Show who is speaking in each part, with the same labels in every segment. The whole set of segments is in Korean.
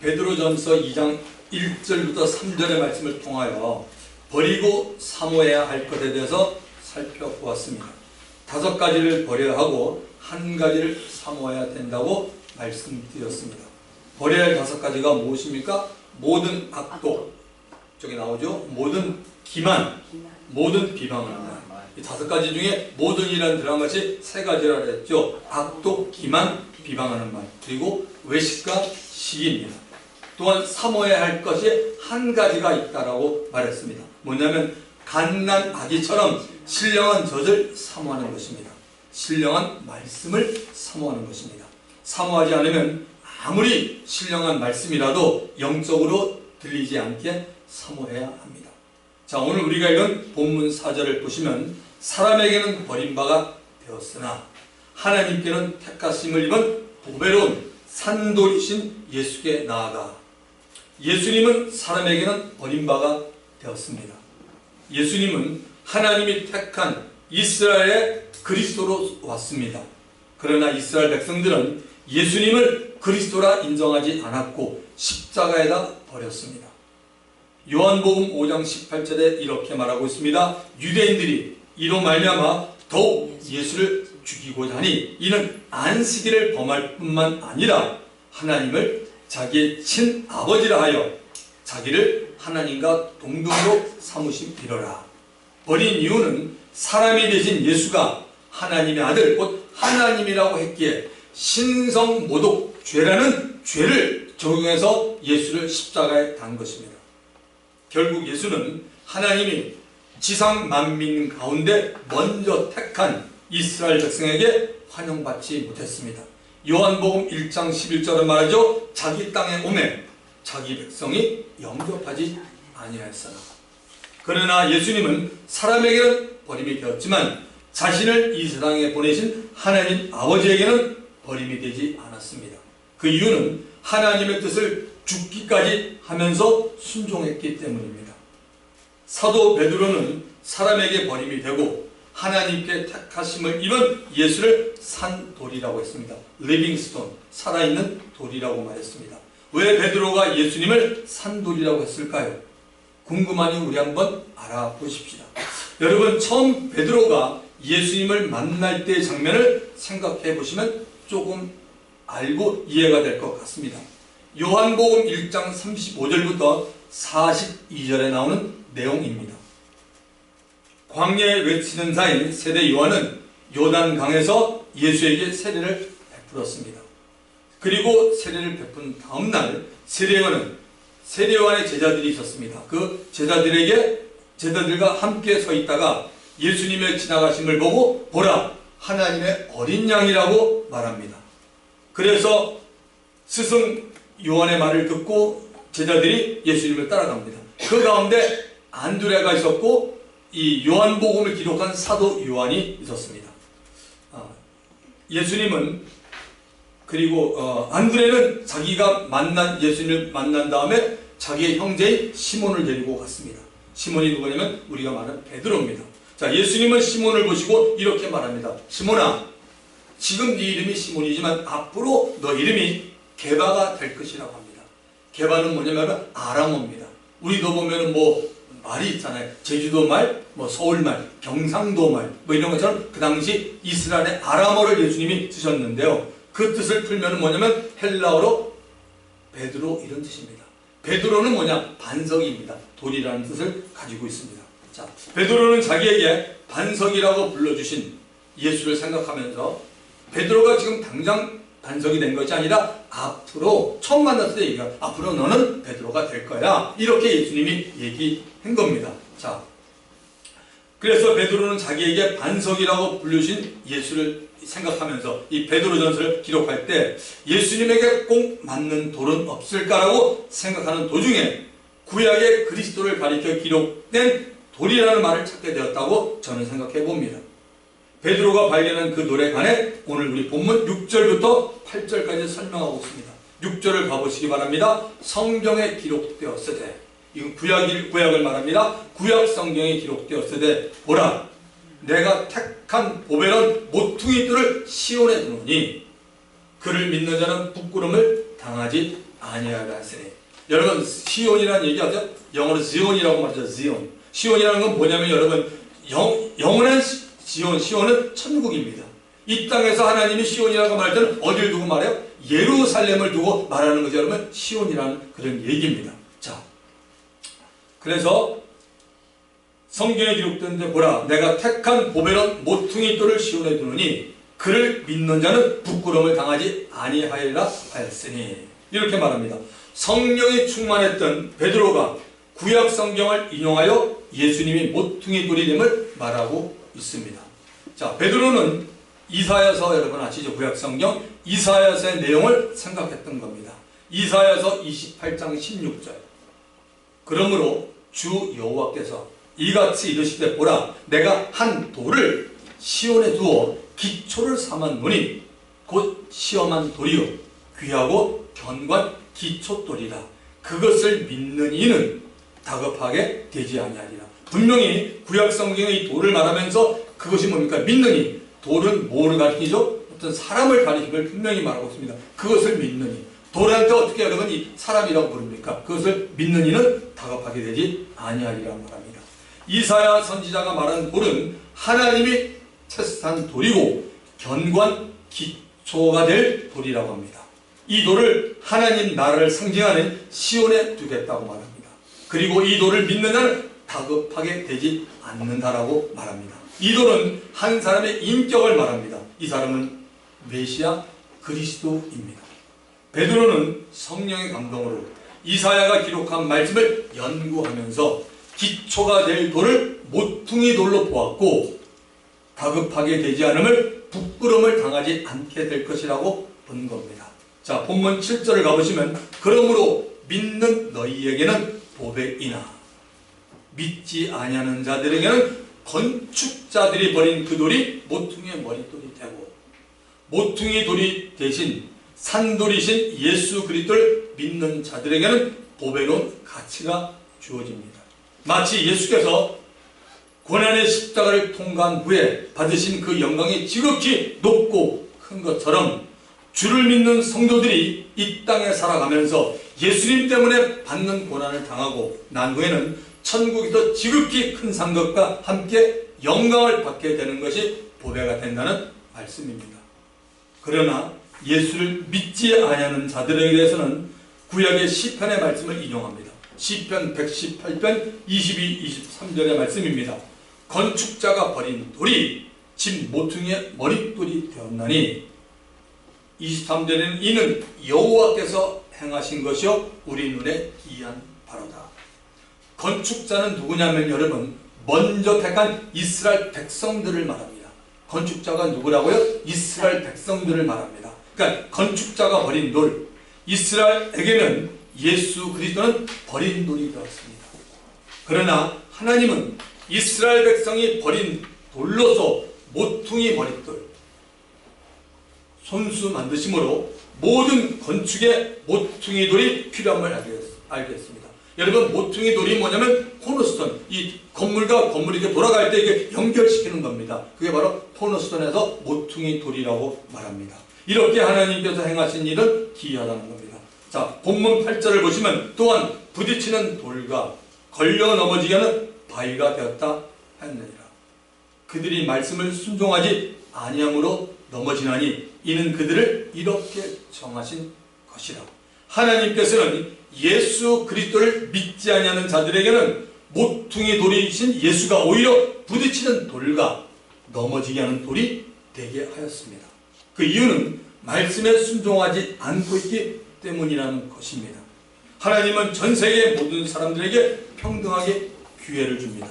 Speaker 1: 베드로전서 2장 1절부터 3절의 말씀을 통하여 버리고 사모해야 할 것에 대해서 살펴보았습니다. 5가지를 버려야 하고 1가지를 사모해야 된다고 말씀드렸습니다. 버려야 할 5가지가 무엇입니까? 모든 악독, 저기 나오죠? 모든 기만, 모든 비방을 한다. 이 5가지 중에 모든이라는 들어간 것이 3가지라 그랬죠. 악독, 기만, 비방하는 말, 그리고 외식과 시기입니다. 또한 사모해야 할 것이 1가지가 있다라고 말했습니다. 뭐냐면 갓난 아기처럼 신령한 젖을 사모하는 것입니다. 신령한 말씀을 사모하는 것입니다. 사모하지 않으면 아무리 신령한 말씀이라도 영적으로 들리지 않게 사모해야 합니다. 자, 오늘 우리가 읽은 본문 4절을 보시면 사람에게는 버림바가 되었으나 하나님께는 택하심을 입은 보배로운 산돌이신 예수께 나아가. 예수님은 사람에게는 버림바가 되었습니다. 예수님은 하나님이 택한 이스라엘의 그리스도로 왔습니다. 그러나 이스라엘 백성들은 예수님을 그리스도라 인정하지 않았고 십자가에다 버렸습니다. 요한복음 5장 18절에 이렇게 말하고 있습니다. 유대인들이 이로 말미암아 더욱 예수를 죽이고자 하니 이는 안식일을 범할 뿐만 아니라 하나님을 자기의 친아버지라 하여 자기를 하나님과 동등으로 삼으심이로라. 버린 이유는 사람이 되신 예수가 하나님의 아들 곧 하나님이라고 했기에 신성모독죄라는 죄를 적용해서 예수를 십자가에 단 것입니다. 결국 예수는 하나님이 지상 만민 가운데 먼저 택한 이스라엘 백성에게 환영받지 못했습니다. 요한복음 1장 11절은 말하죠. 자기 땅에 오매 자기 백성이 영접하지 아니하였으나. 그러나 예수님은 사람에게는 버림이 되었지만 자신을 이 세상에 보내신 하나님 아버지에게는 버림이 되지 않았습니다. 그 이유는 하나님의 뜻을 죽기까지 하면서 순종했기 때문입니다. 사도 베드로는 사람에게 버림이 되고 하나님께 택하심을 입은 예수를 산 돌이라고 했습니다. 리빙스톤, 살아있는 돌이라고 말했습니다. 왜 베드로가 예수님을 산 돌이라고 했을까요? 궁금하니 우리 한번 알아보십시다. 여러분, 처음 베드로가 예수님을 만날 때의 장면을 생각해 보시면 조금 알고 이해가 될 것 같습니다. 요한복음 1장 35절부터 42절에 나오는 내용입니다. 광야에 외치는 자인 세례 요한은 요단강에서 예수에게 세례를 베풀었습니다. 그리고 세례를 베푼 다음날 세례 요한의 제자들이 있었습니다. 그 제자들과 함께 서 있다가 예수님의 지나가심을 보고 보라, 하나님의 어린 양이라고 말합니다. 그래서 스승 요한의 말을 듣고 제자들이 예수님을 따라갑니다. 그 가운데 안드레가 있었고 이 요한복음을 기록한 사도 요한이 있었습니다. 예수님은 그리고 안드레는 자기가 예수님을 만난 다음에 자기의 형제인 시몬을 데리고 갔습니다. 시몬이 누구냐면 우리가 말하는 베드로입니다. 자, 예수님은 시몬을 보시고 이렇게 말합니다. 시몬아, 지금 네 이름이 시몬이지만 앞으로 너 이름이 게바가 될 것이라고 합니다. 게바는 뭐냐면 아람어입니다. 우리도 보면은 말이 있잖아요. 제주도 말, 서울 말, 경상도 말, 이런 것처럼 그 당시 이스라엘의 아람어를 예수님이 쓰셨는데요. 그 뜻을 풀면 뭐냐면 헬라어로 베드로 이런 뜻입니다. 베드로는 뭐냐? 반석입니다. 돌이라는 뜻을 가지고 있습니다. 자, 베드로는 자기에게 반석이라고 불러주신 예수를 생각하면서 베드로가 지금 당장 반석이 된 것이 아니라 앞으로 처음 만났을 때 얘기가 앞으로 너는 베드로가 될 거야. 이렇게 예수님이 얘기한 겁니다. 자, 그래서 베드로는 자기에게 반석이라고 불러주신 예수를 생각하면서 이 베드로전서를 기록할 때 예수님에게 꼭 맞는 돌은 없을까라고 생각하는 도중에 구약의 그리스도를 가리켜 기록된 돌이라는 말을 찾게 되었다고 저는 생각해 봅니다. 베드로가 발견한 그 돌에 관해 오늘 우리 본문 6절부터 8절까지 설명하고 있습니다. 6절을 가보시기 바랍니다. 성경에 기록되었으되, 이건 구약을 말합니다. 구약 성경에 기록되었으되 보라, 내가 택한 보배로운 모퉁이 뜰을 시온에 두노니 그를 믿는 자는 부끄러움을 당하지 아니하리라 하시니. 여러분 시온이라는 얘기 하죠? 영어로 지온이라고 말하죠. 지온. 시온이라는 건 뭐냐면 여러분 영원한 시온은 천국입니다. 이 땅에서 하나님이 시온이라고 말할 때는 어디를 두고 말해요? 예루살렘을 두고 말하는 거죠. 여러분 시온이라는 그런 얘기입니다. 자, 그래서 성경에 기록되는데 보라 내가 택한 보배로운 모퉁이 돌을 시온에 두느니 그를 믿는 자는 부끄러움을 당하지 아니하리라 하였으니. 이렇게 말합니다. 성령이 충만했던 베드로가 구약 성경을 인용하여 예수님이 모퉁이 돌이 됨을 말하고 있습니다. 자, 베드로는 이사야서 여러분 아시죠? 구약 성경 이사야서의 내용을 생각했던 겁니다. 이사야서 28장 16절. 그러므로 주 여호와께서 이같이 이르시되 보라 내가 한 돌을 시온에 두어 기초를 삼았노니 곧 시험한 돌이요 귀하고 견고한 기초돌이라. 그것을 믿는 이는 다급하게 되지 아니하리라. 분명히 구약 성경의 이 돌을 말하면서 그것이 뭡니까? 믿는 이. 돌은 뭐를 가리키죠? 어떤 사람을 가리키는 걸 분명히 말하고 있습니다. 그것을 믿는 이. 돌한테 어떻게 여러분 이 사람이라고 부릅니까? 그것을 믿는 이는 다급하게 되지 아니하리라 말합니다. 이사야 선지자가 말한 돌은 하나님이 채산 돌이고 견고한 기초가 될 돌이라고 합니다. 이 돌을 하나님 나라를 상징하는 시온에 두겠다고 말합니다. 그리고 이 돌을 믿는 자는 다급하게 되지 않는다라고 말합니다. 이 돌은 한 사람의 인격을 말합니다. 이 사람은 메시아 그리스도입니다. 베드로는 성령의 감동으로 이사야가 기록한 말씀을 연구하면서 기초가 될 돌을 모퉁이 돌로 보았고 다급하게 되지 않음을 부끄러움을 당하지 않게 될 것이라고 본 겁니다. 자, 본문 7절을 가보시면 그러므로 믿는 너희에게는 보배이나 믿지 아니하는 자들에게는 건축자들이 버린 그 돌이 모퉁이의 머릿돌이 되고 모퉁이 돌이 대신 산돌이신 예수 그리스도를 믿는 자들에게는 보배로운 가치가 주어집니다. 마치 예수께서 고난의 십자가를 통과한 후에 받으신 그 영광이 지극히 높고 큰 것처럼 주를 믿는 성도들이 이 땅에 살아가면서 예수님 때문에 받는 고난을 당하고 난 후에는 천국에서 지극히 큰 상급과 함께 영광을 받게 되는 것이 보배가 된다는 말씀입니다. 그러나 예수를 믿지 아니하는 자들에게 대해서는 구약의 시편의 말씀을 인용합니다. 시편 118편 22, 23절의 말씀입니다. 건축자가 버린 돌이 집 모퉁이의 머릿돌이 되었나니 23절에는 이는 여호와께서 행하신 것이요 우리 눈에 기이한 바로다. 건축자는 누구냐면 여러분 먼저 택한 이스라엘 백성들을 말합니다. 건축자가 누구라고요? 이스라엘 백성들을 말합니다. 그러니까 건축자가 버린 돌, 이스라엘에게는 예수 그리스도는 버린 돌이 되었습니다. 그러나 하나님은 이스라엘 백성이 버린 돌로서 모퉁이 머릿돌, 손수 만드심으로 모든 건축에 모퉁이 돌이 필요함을 알게 했습니다. 여러분 모퉁이 돌이 뭐냐면 코너스톤, 이 건물과 건물이 이렇게 돌아갈 때 이게 연결시키는 겁니다. 그게 바로 코너스톤에서 모퉁이 돌이라고 말합니다. 이렇게 하나님께서 행하신 일은 기이하다는 겁니다. 자, 본문 8절을 보시면 또한 부딪히는 돌과 걸려 넘어지게 하는 바위가 되었다 하였느니라. 그들이 말씀을 순종하지 아니함으로 넘어지나니 이는 그들을 이렇게 정하신 것이라. 하나님께서는 예수 그리스도를 믿지 아니하는 자들에게는 모퉁이 돌이신 예수가 오히려 부딪히는 돌과 넘어지게 하는 돌이 되게 하였습니다. 그 이유는 말씀에 순종하지 않고 있기 때문이라는 것입니다. 하나님은 전 세계 모든 사람들에게 평등하게 기회를 줍니다.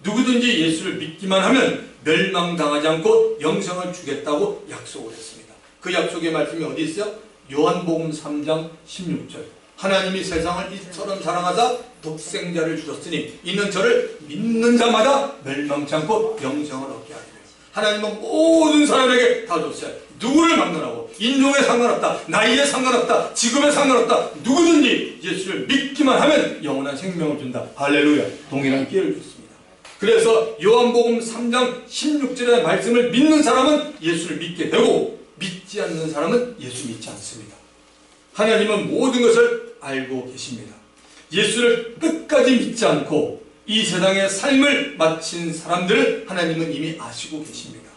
Speaker 1: 누구든지 예수를 믿기만 하면 멸망당하지 않고 영생을 주겠다고 약속을 했습니다. 그 약속의 말씀이 어디 있어요? 요한복음 3장 16절. 하나님이 세상을 이처럼 사랑하사 독생자를 주셨으니 이는 저를 믿는 자마다 멸망치 않고 영생을 얻게 하리라. 하나님은 모든 사람에게 다 줬어요. 누구를 만나라고. 인종에 상관없다, 나이에 상관없다, 직업에 상관없다. 누구든지 예수를 믿기만 하면 영원한 생명을 준다. 할렐루야. 동일한 기회를 줬습니다. 그래서 요한복음 3장 16절의 말씀을 믿는 사람은 예수를 믿게 되고 믿지 않는 사람은 예수 믿지 않습니다. 하나님은 모든 것을 알고 계십니다. 예수를 끝까지 믿지 않고 이 세상의 삶을 마친 사람들을 하나님은 이미 아시고 계십니다.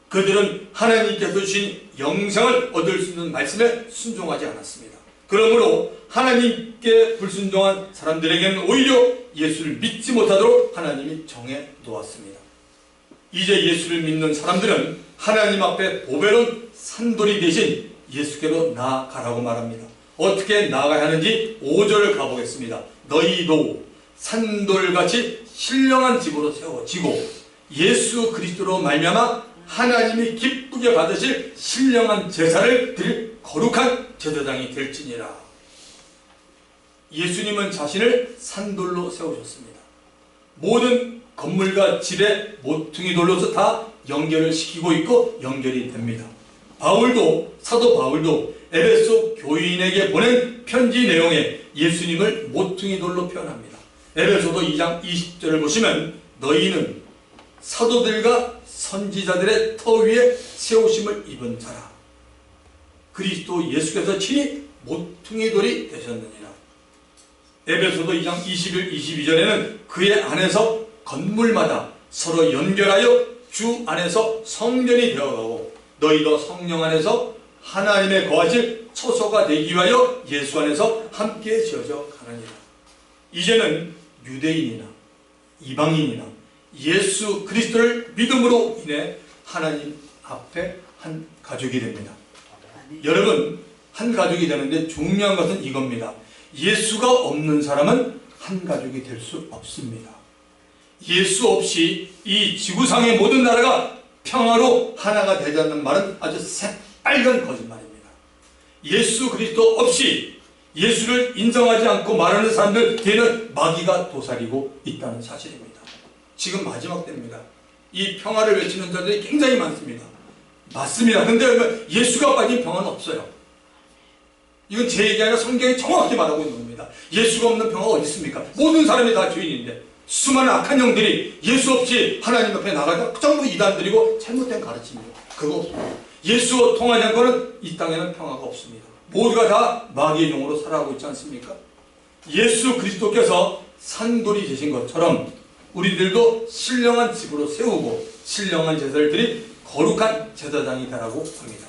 Speaker 1: 그들은 하나님께서 주신 영생을 얻을 수 있는 말씀에 순종하지 않았습니다. 그러므로 하나님께 불순종한 사람들에게는 오히려 예수를 믿지 못하도록 하나님이 정해 놓았습니다. 이제 예수를 믿는 사람들은 하나님 앞에 보배로운 산돌이 대신 예수께로 나아가라고 말합니다. 어떻게 나아가야 하는지 5절을 가보겠습니다. 너희도 산돌같이 신령한 집으로 세워지고 예수 그리스도로 말미암아 하나님이 기쁘게 받으실 신령한 제사를 드릴 거룩한 제사장이 될지니라. 예수님은 자신을 산돌로 세우셨습니다. 모든 건물과 집에 모퉁이 돌로서 다 연결을 시키고 있고 연결이 됩니다. 사도 바울도 에베소 교인에게 보낸 편지 내용에 예수님을 모퉁이 돌로 표현합니다. 에베소도 2장 20절을 보시면 너희는 사도들과 선지자들의 터 위에 세우심을 입은 자라. 그리스도 예수께서 친히 모퉁이 돌이 되셨느니라. 에베소도 2장 21, 22절에는 그의 안에서 건물마다 서로 연결하여 주 안에서 성전이 되어가고 너희도 성령 안에서 하나님의 거하실 처소가 되기 위하여 예수 안에서 함께 지어져 가느니라. 이제는 유대인이나 이방인이나 예수 그리스도를 믿음으로 인해 하나님 앞에 한 가족이 됩니다. 여러분, 한 가족이 되는데 중요한 것은 이겁니다. 예수가 없는 사람은 한 가족이 될 수 없습니다. 예수 없이 이 지구상의 모든 나라가 평화로 하나가 되지 않는 말은 아주 새빨간 거짓말입니다. 예수 그리스도 없이 예수를 인정하지 않고 말하는 사람들 뒤에는 마귀가 도사리고 있다는 사실입니다. 지금 마지막 때입니다. 이 평화를 외치는 자들이 굉장히 많습니다. 맞습니다. 근데 예수가 빠진 평화는 없어요. 이건 제 얘기 아니라 성경이 정확히 말하고 있는 겁니다. 예수가 없는 평화가 어디 있습니까? 모든 사람이 다 죄인인데 수많은 악한 영들이 예수 없이 하나님 앞에 나가다 전부 이단들이고 잘못된 가르침이에요. 그거 없습니다. 예수와 통하지 않고는 이 땅에는 평화가 없습니다. 모두가 다 마귀의 영으로 살아가고 있지 않습니까? 예수 그리스도께서 산돌이 되신 것처럼 우리들도 신령한 집으로 세우고 신령한 제사를 드린 거룩한 제사장이 되라고 합니다.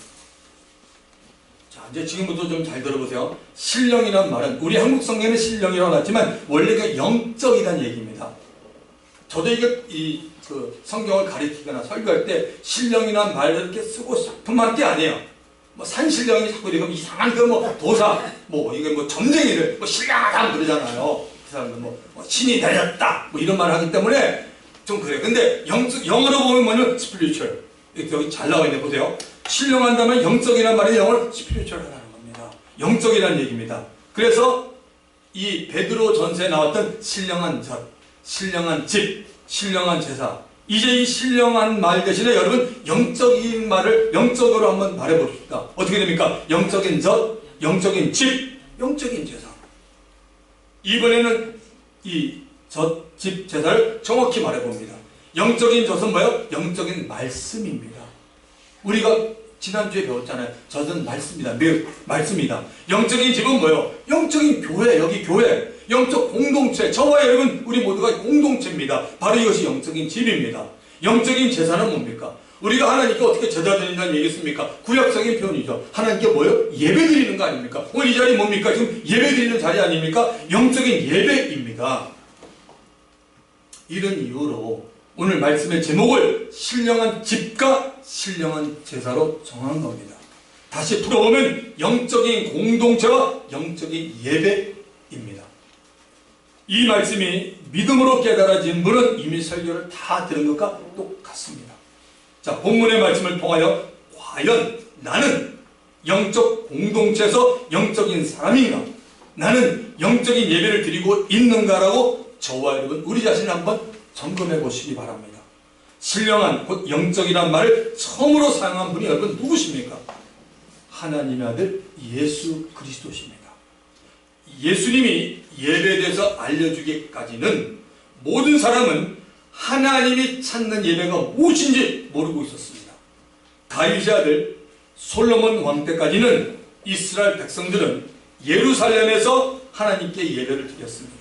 Speaker 1: 자, 이제 지금부터 좀 잘 들어보세요. 신령이란 말은 우리 한국 성경에는 신령이라고 나왔지만 원래가 영적이라는 얘기입니다. 저도 이게 성경을 가리키거나 설교할 때 신령이라는 말을 이렇게 쓰고 싶으면 게 아니에요. 뭐 산신령이 자꾸 이러면 이상한 도사, 이게 점쟁이를 신령하다 그러잖아요. 그 사람들 신이 내렸다 이런 말을 하기 때문에 좀 그래요. 근데 영어로 보면 뭐냐면 spiritual. 여기 잘 나와 있네, 보세요. 신령한다면 영적이라는 말이 영어로 spiritual하다는 겁니다. 영적이라는 얘기입니다. 그래서 이 베드로 전서에 나왔던 신령한 젖, 신령한 집, 신령한 제사, 이제 이 신령한 말 대신에 여러분 영적인 말을 영적으로 한번 말해봅시다. 어떻게 됩니까? 영적인 젖, 영적인 집, 영적인 제사. 이번에는 이 젖, 집, 제사를 정확히 말해봅니다. 영적인 젖은 뭐예요? 영적인 말씀입니다. 우리가 지난주에 배웠잖아요. 젖은 말씀이다. 말씀이다. 영적인 집은 뭐예요? 영적인 교회, 여기 교회. 영적 공동체. 저와 여러분 우리 모두가 공동체입니다. 바로 이것이 영적인 집입니다. 영적인 제사는 뭡니까? 우리가 하나님께 어떻게 제사 드린다는 얘기겠습니까? 구약적인 표현이죠. 하나님께 뭐예요? 예배 드리는 거 아닙니까? 오늘 이 자리 뭡니까? 지금 예배 드리는 자리 아닙니까? 영적인 예배입니다. 이런 이유로 오늘 말씀의 제목을 신령한 집과 신령한 제사로 정한 겁니다. 다시 풀어보면 영적인 공동체와 영적인 예배입니다. 이 말씀이 믿음으로 깨달아진 분은 이미 설교를 다 들은 것과 똑같습니다. 자, 본문의 말씀을 통하여 과연 나는 영적 공동체에서 영적인 사람인가? 나는 영적인 예배를 드리고 있는가라고 저와 여러분 우리 자신을 한번 점검해 보시기 바랍니다. 신령한 곧 영적이란 말을 처음으로 사용한 분이 여러분 누구십니까? 하나님의 아들 예수 그리스도십니다. 예수님이 예배에 대해서 알려주기까지는 모든 사람은 하나님이 찾는 예배가 무엇인지 모르고 있었습니다. 다윗의 아들 솔로몬 왕 때까지는 이스라엘 백성들은 예루살렘에서 하나님께 예배를 드렸습니다.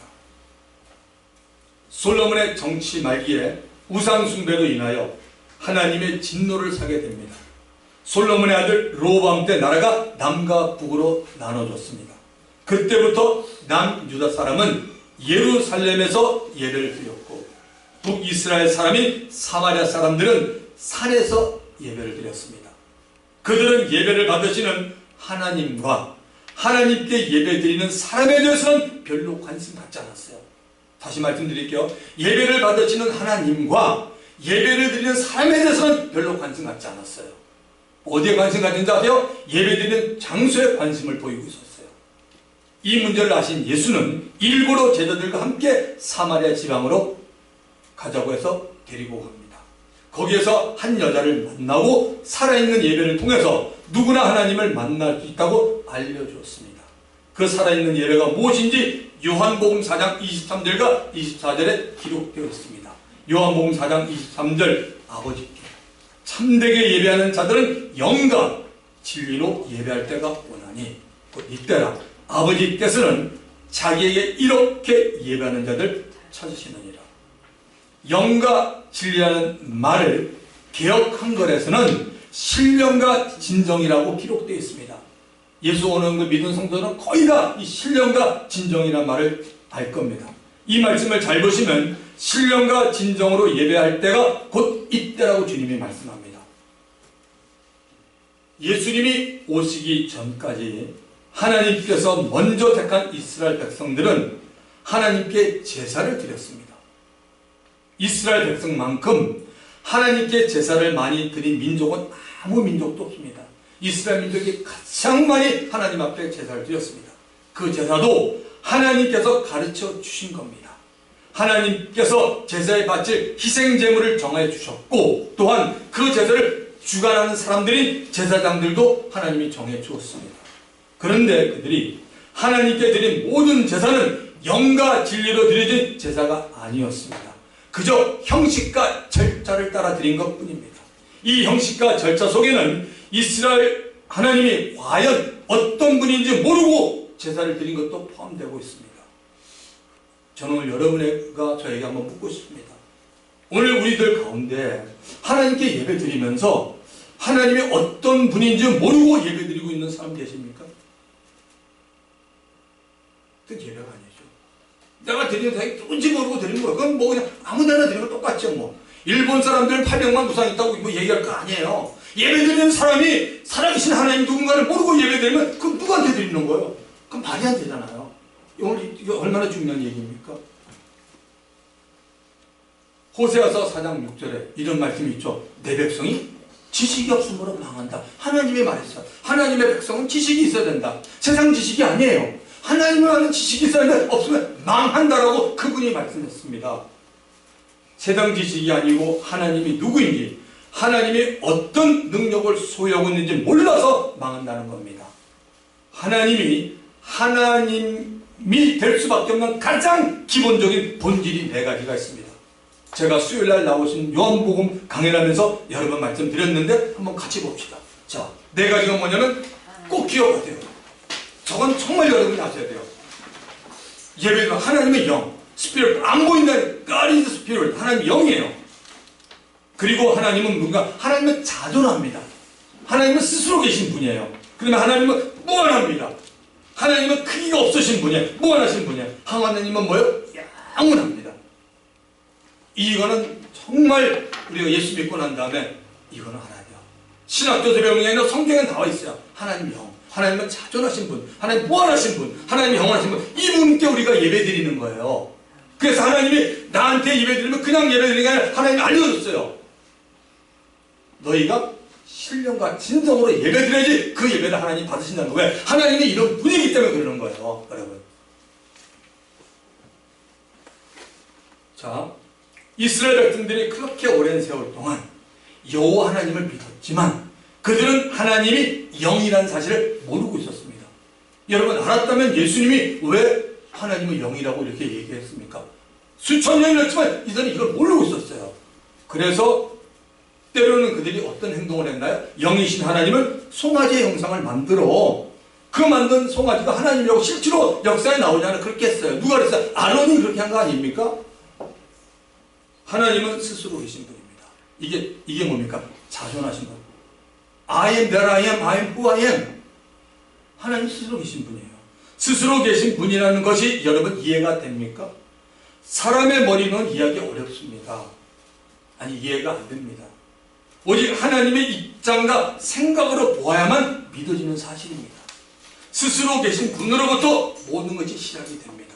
Speaker 1: 솔로몬의 정치 말기에 우상 숭배로 인하여 하나님의 진노를 사게 됩니다. 솔로몬의 아들 르호보암 때 나라가 남과 북으로 나눠졌습니다. 그때부터 남유다 사람은 예루살렘에서 예배를 드렸고, 북이스라엘 사람인 사마리아 사람들은 산에서 예배를 드렸습니다. 그들은 예배를 받으시는 하나님과 하나님께 예배드리는 사람에 대해서는 별로 관심 갖지 않았어요. 다시 말씀드릴게요. 예배를 받으시는 하나님과 예배를 드리는 사람에 대해서는 별로 관심 갖지 않았어요. 어디에 관심 갖는지 아세요? 예배드리는 장소에 관심을 보이고 있었어요. 이 문제를 아신 예수는 일부러 제자들과 함께 사마리아 지방으로 가자고 해서 데리고 갑니다. 거기에서 한 여자를 만나고 살아있는 예배를 통해서 누구나 하나님을 만날 수 있다고 알려주었습니다. 그 살아있는 예배가 무엇인지 요한복음 4장 23절과 24절에 기록되어 있습니다. 요한복음 4장 23절, 아버지께 참되게 예배하는 자들은 영과 진리로 예배할 때가 오나니 곧 이때라 아버지께서는 자기에게 이렇게 예배하는 자들 찾으시느니라. 영과 진리라는 말을 개역 한글에서는 신령과 진정이라고 기록되어 있습니다. 예수 오는 그 믿은 성도는 거의 다 이 신령과 진정이라는 말을 알 겁니다. 이 말씀을 잘 보시면 신령과 진정으로 예배할 때가 곧 이때라고 주님이 말씀합니다. 예수님이 오시기 전까지 하나님께서 먼저 택한 이스라엘 백성들은 하나님께 제사를 드렸습니다. 이스라엘 백성만큼 하나님께 제사를 많이 드린 민족은 아무 민족도 없습니다. 이스라엘 민족이 가장 많이 하나님 앞에 제사를 드렸습니다. 그 제사도 하나님께서 가르쳐 주신 겁니다. 하나님께서 제사에 바칠 희생제물을 정해 주셨고, 또한 그 제사를 주관하는 사람들인 제사장들도 하나님이 정해 주었습니다. 그런데 그들이 하나님께 드린 모든 제사는 영과 진리로 드려진 제사가 아니었습니다. 그저 형식과 절차를 따라 드린 것뿐입니다. 이 형식과 절차 속에는 이스라엘 하나님이 과연 어떤 분인지 모르고 제사를 드린 것도 포함되고 있습니다. 저는 오늘 여러분과 저에게 한번 묻고 싶습니다. 오늘 우리들 가운데 하나님께 예배 드리면서 하나님이 어떤 분인지 모르고 예배 드리고 있는 사람 계십니까? 그 예배가 아니죠. 내가 드리는 사람이 누군지 모르고 드리는 거예요. 그건 뭐 그냥 아무 데나 드리는 거 똑같죠. 뭐 일본 사람들은 800만 우상 있다고 뭐 얘기할 거 아니에요. 예배 드리는 사람이 살아계신 하나님 누군가를 모르고 예배 드리면 그럼 누구한테 드리는 거예요? 그럼 말이 안 되잖아요. 오늘 이게 얼마나 중요한 얘기입니까? 호세아서 4장 6절에 이런 말씀이 있죠. 내 백성이 지식이 없으므로 망한다. 하나님이 말했어요. 하나님의 백성은 지식이 있어야 된다. 세상 지식이 아니에요. 하나님을 아는 지식이 있어야 되는데 없으면 망한다라고 그분이 말씀했습니다. 세상 지식이 아니고 하나님이 누구인지, 하나님이 어떤 능력을 소유하고 있는지 몰라서 망한다는 겁니다. 하나님이 될 수밖에 없는 가장 기본적인 본질이 4가지가 있습니다. 제가 수요일날 나오신 요한복음 강의를 하면서 여러 번 말씀드렸는데 한번 같이 봅시다. 자, 4가지가 뭐냐면 꼭 기억하세요. 저건 정말 여러분이 아셔야 돼요. 예배는 하나님의 영, 스피릿, 안 보인다. God is spirit. 하나님 영이에요. 그리고 하나님은 뭔가, 하나님은 자존합니다. 하나님은 스스로 계신 분이에요. 그러면 하나님은 무한합니다. 하나님은 크기가 없으신 분이에요. 무한하신 분이에요. 하나님은 뭐예요? 영원합니다. 이거는 정말 우리가 예수 믿고 난 다음에 이거는 알아야 돼요. 신학교에서 배우는 게 아니라 성경에 나와 있어요. 하나님 영, 하나님은 자존하신 분, 하나님 무한하신 분, 하나님이 영원하신 분, 이분께 우리가 예배 드리는 거예요. 그래서 하나님이 나한테 예배 드리면 그냥 예배 드리는 게 아니라 하나님이 알려줬어요. 너희가 신령과 진정으로 예배 드려야지 그 예배를 하나님이 받으신다는 거예요. 왜? 하나님이 이런 분이기 때문에 그러는 거예요. 여러분. 자, 이스라엘 백성들이 그렇게 오랜 세월 동안 여호와 하나님을 믿었지만 그들은 하나님이 영이라는 사실을 모르고 있었습니다. 여러분 알았다면 예수님이 왜 하나님은 영이라고 이렇게 얘기했습니까? 수천 년이 했지만 이들은 이걸 모르고 있었어요. 그래서 때로는 그들이 어떤 행동을 했나요? 영이신 하나님을 송아지의 형상을 만들어 그 만든 송아지가 하나님이라고 실제로 역사에 나오냐는 그렇게 했어요. 누가 그랬어요? 아론이 그렇게 한 거 아닙니까? 하나님은 스스로 계신 분입니다. 이게 뭡니까? 자존하신 분. I am that I am, I am who I am. 하나님 스스로 계신 분이에요. 스스로 계신 분이라는 것이 여러분 이해가 됩니까? 사람의 머리는 이해하기 어렵습니다. 아니, 이해가 안 됩니다. 오직 하나님의 입장과 생각으로 보아야만 믿어지는 사실입니다. 스스로 계신 분으로부터 모든 것이 시작이 됩니다.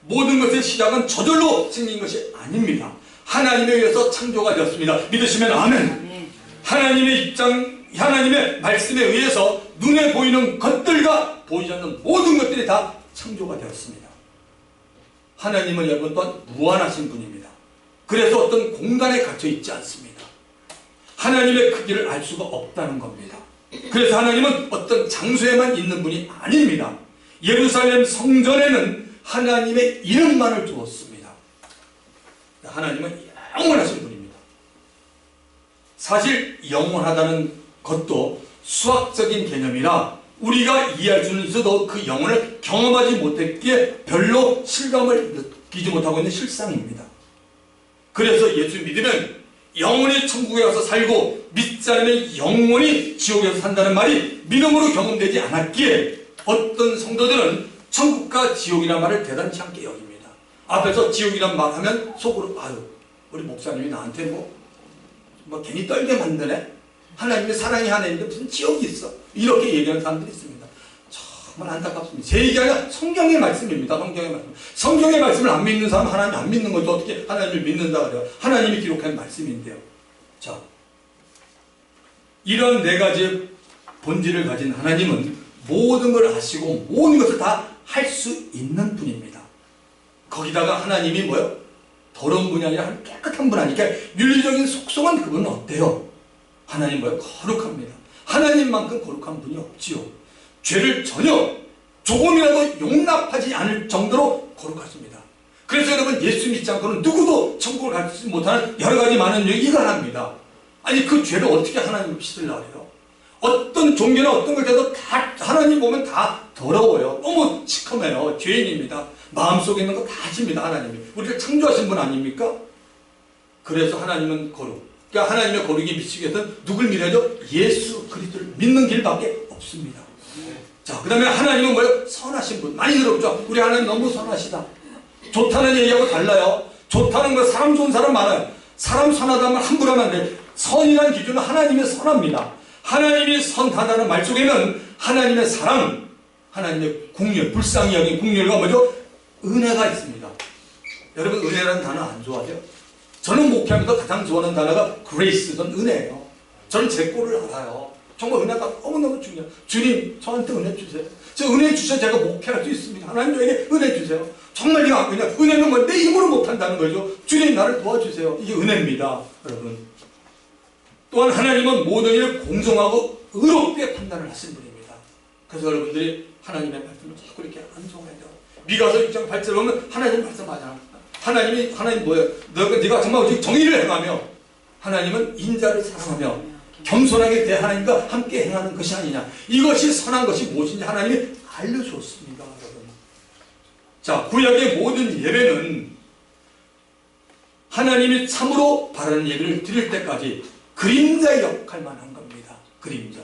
Speaker 1: 모든 것의 시작은 저절로 생긴 것이 아닙니다. 하나님에 의해서 창조가 되었습니다. 믿으시면 아멘. 하나님의 입장, 하나님의 말씀에 의해서 눈에 보이는 것들과 보이지 않는 모든 것들이 다 창조가 되었습니다. 하나님은 여러분 또한 무한하신 분입니다. 그래서 어떤 공간에 갇혀 있지 않습니다. 하나님의 크기를 알 수가 없다는 겁니다. 그래서 하나님은 어떤 장소에만 있는 분이 아닙니다. 예루살렘 성전에는 하나님의 이름만을 두었습니다. 하나님은 영원하신 분입니다. 사실 영원하다는 것도 수학적인 개념이라 우리가 이해할 수는 있어도 그 영혼을 경험하지 못했기에 별로 실감을 느끼지 못하고 있는 실상입니다. 그래서 예수 믿으면 영원히 천국에 가서 살고 믿지 않으면 영원히 지옥에서 산다는 말이 믿음으로 경험되지 않았기에 어떤 성도들은 천국과 지옥이라는 말을 대단치 않게 여깁니다. 앞에서 지옥이란 말 하면 속으로 아유 우리 목사님이 나한테 뭐 괜히 떨게 만드네. 하나님의 사랑이 하나님인데 무슨 지옥이 있어. 이렇게 얘기하는 사람들이 있습니다. 정말 안타깝습니다. 제 얘기가 아니라 성경의 말씀입니다. 성경의 말씀. 성경의 말씀을 안 믿는 사람은 하나님 안 믿는 거죠. 어떻게 하나님을 믿는다 그래요. 하나님이 기록한 말씀인데요. 자, 이런 네 가지의 본질을 가진 하나님은 모든 걸 아시고 모든 것을 다 할 수 있는 분입니다. 거기다가 하나님이 뭐요? 더러운 분이 아니라 깨끗한 분 아니니까 윤리적인 속성은 그분은 어때요? 하나님 뭐요? 거룩합니다. 하나님만큼 거룩한 분이 없지요. 죄를 전혀 조금이라도 용납하지 않을 정도로 거룩하십니다. 그래서 여러분 예수 믿지 않고는 누구도 천국을 갈 수 못하는 여러 가지 많은 얘기가 합니다. 아니 그 죄를 어떻게 하나님을 씻으려고 해요? 어떤 종교나 어떤 걸 해도 다 하나님 보면 다 더러워요. 너무 시커매요. 죄인입니다. 마음속에 있는 거 다 아십니다. 하나님이. 우리를 창조하신 분 아닙니까? 그래서 하나님은 거룩. 그러니까 하나님의 거룩이 미치기 위해서는 누굴 믿어야죠? 예수 그리스도를 믿는 길밖에 없습니다. 자, 그 다음에 하나님은 뭐예요? 선하신 분. 많이 들었죠? 우리 하나님 너무 선하시다. 좋다는 얘기하고 달라요. 좋다는 거 사람 좋은 사람 많아요. 사람 선하다면 함부로 하면 안 돼요. 선이라는 기준은 하나님의 선합니다. 하나님이 선하다는 말 속에는 하나님의 사랑, 하나님의 국률, 불쌍히 여긴 국률과 뭐죠? 은혜가 있습니다. 여러분 은혜라는 단어 안 좋아하세요? 저는 목회하면서 가장 좋아하는 단어가 grace, 전 은혜예요. 저는 제 꼴을 알아요. 정말 은혜가 너무너무 중요해요. 주님 저한테 은혜 주세요. 저 은혜 주셔서 제가 목회할 수 있습니다. 하나님 저에게 은혜 주세요. 정말 이거 안 그냥 은혜는 뭐 내 힘으로 못한다는 거죠. 주님 나를 도와주세요. 이게 은혜입니다. 여러분 또한 하나님은 모든 일을 공정하고 의롭게 판단을 하신 분입니다. 그래서 여러분들이 하나님의 말씀을 자꾸 이렇게 암송해야 돼요. 미가서 6장 8절 보면 하나님 말씀하잖아. 하나님 뭐예요? 네가 정말 정의를 행하며 하나님은 인자를 사랑하며 겸손하게 하나님과 함께 행하는 것이 아니냐. 이것이 선한 것이 무엇인지 하나님이 알려주었습니다. 여러분. 자, 구약의 모든 예배는 하나님이 참으로 바라는 예배를 드릴 때까지 그림자 역할만 한 겁니다. 그림자.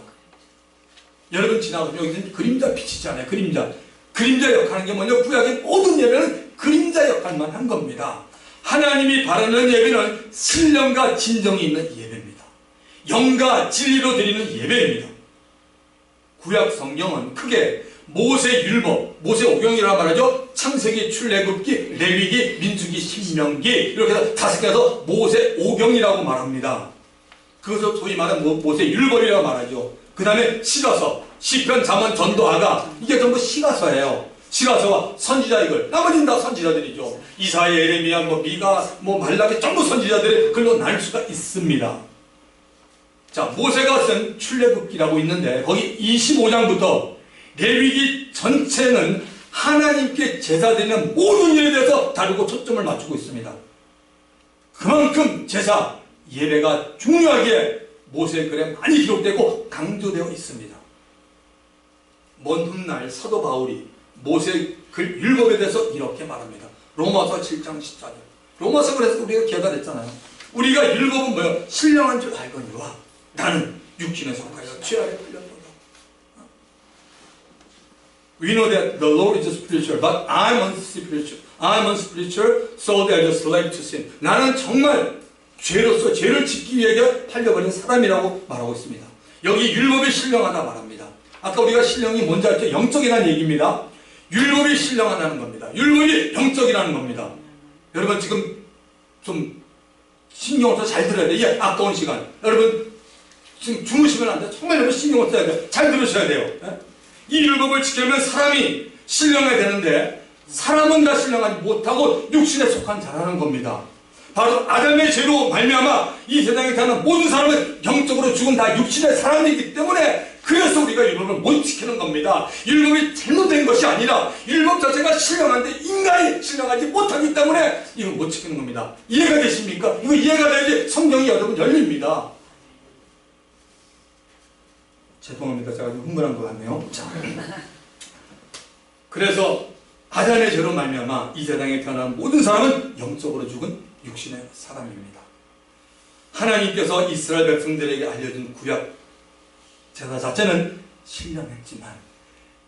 Speaker 1: 여러분 지나가면 여기는 그림자 빛이잖아요. 그림자 역할하는 게 뭐냐? 구약의 모든 예배는 그림자 역할만 한 겁니다. 하나님이 바라는 예배는 신령과 진정이 있는 예배입니다. 영과 진리로 드리는 예배입니다. 구약 성경은 크게 모세 율법, 모세 오경이라고 말하죠. 창세기, 출애굽기, 레위기, 민수기, 신명기 이렇게 해서 5개에서 모세 오경이라고 말합니다. 그것을 소위 말하는 모세 율법이라고 말하죠. 그 다음에 시가서, 시편, 잠언, 전도, 아가 이게 전부 시가서예요. 시가서와 선지자 이걸 나머지는 다 선지자들이죠. 이사야, 예레미야, 미가, 말라기 전부 선지자들이 글로 나눌 수가 있습니다. 자, 모세가 쓴 출애굽기라고 있는데 거기 25장부터 레위기 전체는 하나님께 제사드리는 모든 일에 대해서 다루고 초점을 맞추고 있습니다. 그만큼 제사, 예배가 중요하게 모세의 글에 많이 기록되고 강조되어 있습니다. 먼 훗날 사도 바울이 모세의 글 율법에 대해서 이렇게 말합니다. 로마서 7장 14절. 로마서 그래서 우리가 기회가 됐잖아요. 우리가 율법은 뭐예요? 신령한 줄 알거니와 나는 육신에 속하여 죄 아래 풀렸도다. We know that the Lord is spiritual, but I'm unspiritual. I'm unspiritual, so that I just slave to sin. 나는 정말 죄로서 죄를 짓기 위해 팔려버린 사람이라고 말하고 있습니다. 여기 율법이 신령하다 말합니다. 아까 우리가 신령이 뭔지 알죠? 영적이라는 얘기입니다. 율법이 신령하다는 겁니다. 율법이 영적이라는 겁니다. 여러분 지금 좀 신경을 써서 잘 들어야 돼요. 이 아까운 시간. 여러분 지금 주무시면 안 돼요. 정말 여러분 신경을 써야 돼요. 잘 들으셔야 돼요. 이 율법을 지키려면 사람이 신령해야 되는데 사람은 다 신령하지 못하고 육신에 속한 자라는 겁니다. 바로 아담의 죄로 말미암아 이 세상에 사는 모든 사람은 영적으로 죽은 다 육신의 사람이기 때문에 그래서 우리가 율법을 못 지키는 겁니다. 율법이 잘못된 것이 아니라 율법 자체가 신령한데 인간이 신령하지 못하기 때문에 이걸 못 지키는 겁니다. 이해가 되십니까? 이거 이해가 돼야지 성경이 여러분 열립니다. 죄송합니다. 제가 좀 흥분한 것 같네요. 자. 그래서 아담의 죄로 말미암아 이 세상에 태어난 모든 사람은 영적으로 죽은 육신의 사람입니다. 하나님께서 이스라엘 백성들에게 알려준 구약 제사 자체는 신령했지만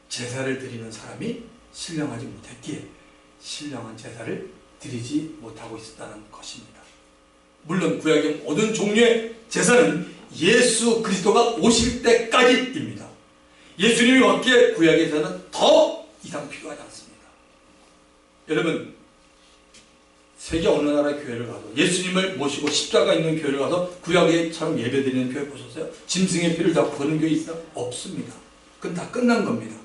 Speaker 1: 제사를 드리는 사람이 신령하지 못했기에 신령한 제사를 드리지 못하고 있었다는 것입니다. 물론 구약의 모든 종류의 제사는 예수 그리스도가 오실 때까지입니다. 예수님이 왔기에 구약의 제사는 더 이상 필요하지 않습니다. 여러분 세계 어느 나라 교회를 가도 예수님을 모시고 십자가 있는 교회를 가서 구약에처럼 예배드리는 교회 보셨어요? 짐승의 피를 다 부는 교회 있어요? 없습니다. 그건 다 끝난 겁니다.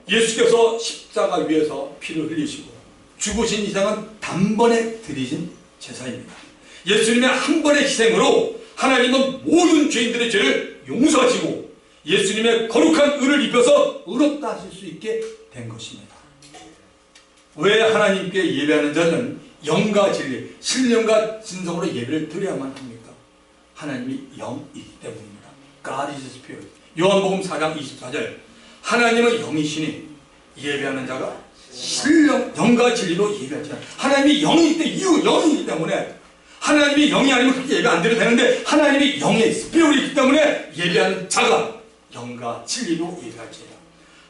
Speaker 1: 예수께서 십자가 위에서 피를 흘리시고 죽으신 이상은 단번에 드리신 제사입니다. 예수님의 한 번의 희생으로 하나님은 모든 죄인들의 죄를 용서하시고 예수님의 거룩한 의를 입혀서 의롭다 하실 수 있게 된 것입니다. 왜 하나님께 예배하는 자는 영과 진리, 신령과 진성으로 예배를 드려야만 합니까? 하나님이 영이기 때문입니다. God is Spirit. 요한복음 4장 24절. 하나님은 영이시니 예배하는 자가 신령, 영과 진리로 예배하지 않아요. 하나님이 영이기 때문에, 이유 영이기 때문에 하나님이 영이 아니면 그렇게 예배 안 드려도 되는데 하나님이 영의 스피릿이기 때문에 예배하는 자가 영과 진리로 예배하지 않아요.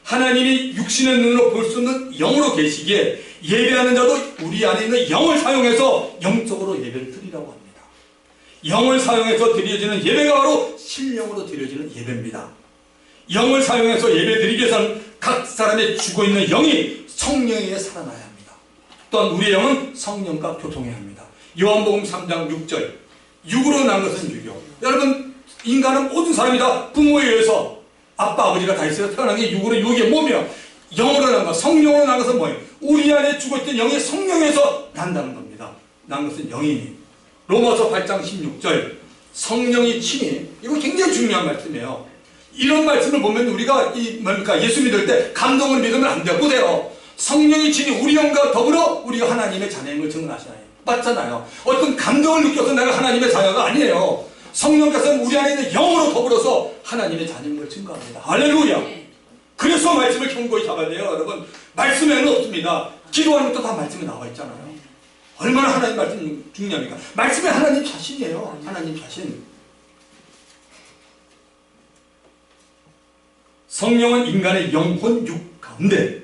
Speaker 1: 하나님이 육신의 눈으로 볼 수 없는 영으로 계시기에 예배하는 자도 우리 안에 있는 영을 사용해서 영적으로 예배를 드리라고 합니다. 영을 사용해서 드려지는 예배가 바로 신령으로 드려지는 예배입니다. 영을 사용해서 예배 드리기 위해서는 각 사람의 죽어있는 영이 성령에 의해 살아나야 합니다. 또한 우리의 영은 성령과 교통해야 합니다. 요한복음 3장 6절. 육으로 난 것은 육이요. 여러분 인간은 모든 사람이 다 부모에 의해서 아빠 아버지가 다 있어요. 태어난 게 육으로 육의 몸이요. 영으로 난 것, 성령으로 난 것은 뭐예요? 우리 안에 죽어있던 영이 성령에서 난다는 겁니다. 난 것은 영이니. 로마서 8장 16절. 성령이 친히, 이거 굉장히 중요한 말씀이에요. 이런 말씀을 보면 우리가 뭡니까? 예수 믿을 때 감동을 믿으면 안 돼요. 보세요. 성령이 친히 우리 영과 더불어 우리가 하나님의 자녀임을 증언하시나요? 맞잖아요. 어떤 감동을 느껴서 내가 하나님의 자녀가 아니에요. 성령께서는 우리 안에 있는 영으로 더불어서 하나님의 자녀임을 증거합니다. 할렐루야. 그래서 말씀을 견고히 잡아야 돼요. 여러분 말씀에는 없습니다. 기도하는 것도 다 말씀에 나와 있잖아요. 얼마나 하나님 말씀이 중요합니까? 말씀이 하나님 자신이에요. 하나님 자신. 성령은 인간의 영혼 육 가운데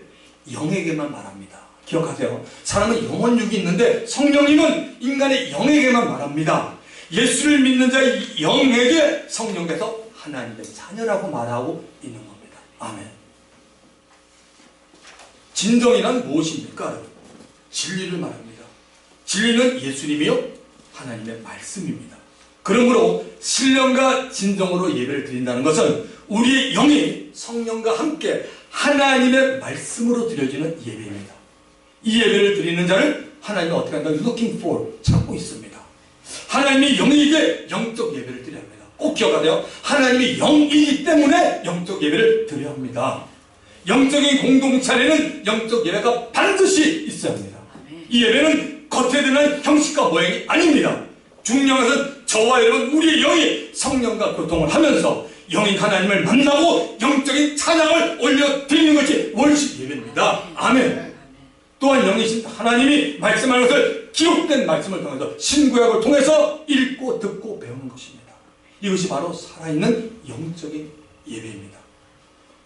Speaker 1: 영에게만 말합니다. 기억하세요. 사람은 영혼 육이 있는데 성령님은 인간의 영에게만 말합니다. 예수를 믿는 자의 영에게 성령께서 하나님의 자녀라고 말하고 있는 겁니다. 아멘. 진정이란 무엇입니까? 진리를 말합니다. 진리는 예수님이요 하나님의 말씀입니다. 그러므로 신령과 진정으로 예배를 드린다는 것은 우리의 영이 성령과 함께 하나님의 말씀으로 드려지는 예배입니다. 이 예배를 드리는 자를 하나님은 어떻게 한다? Looking for, 찾고 있습니다. 하나님이 영이기에 영적 예배를 드려야 합니다. 꼭 기억하세요. 하나님이 영이기 때문에 영적 예배를 드려야 합니다. 영적인 공동체 안에는 영적 예배가 반드시 있어야 합니다. 이 예배는 겉에 드러난 형식과 모양이 아닙니다. 중요한 것은 저와 여러분 우리의 영이 성령과 교통을 하면서 영인 하나님을 만나고 영적인 찬양을 올려드리는 것이 월식 예배입니다. 아멘. 또한 영이신 하나님이 말씀하는 것을 기록된 말씀을 통해서 신구약을 통해서 읽고 듣고 배우는 것입니다. 이것이 바로 살아있는 영적인 예배입니다.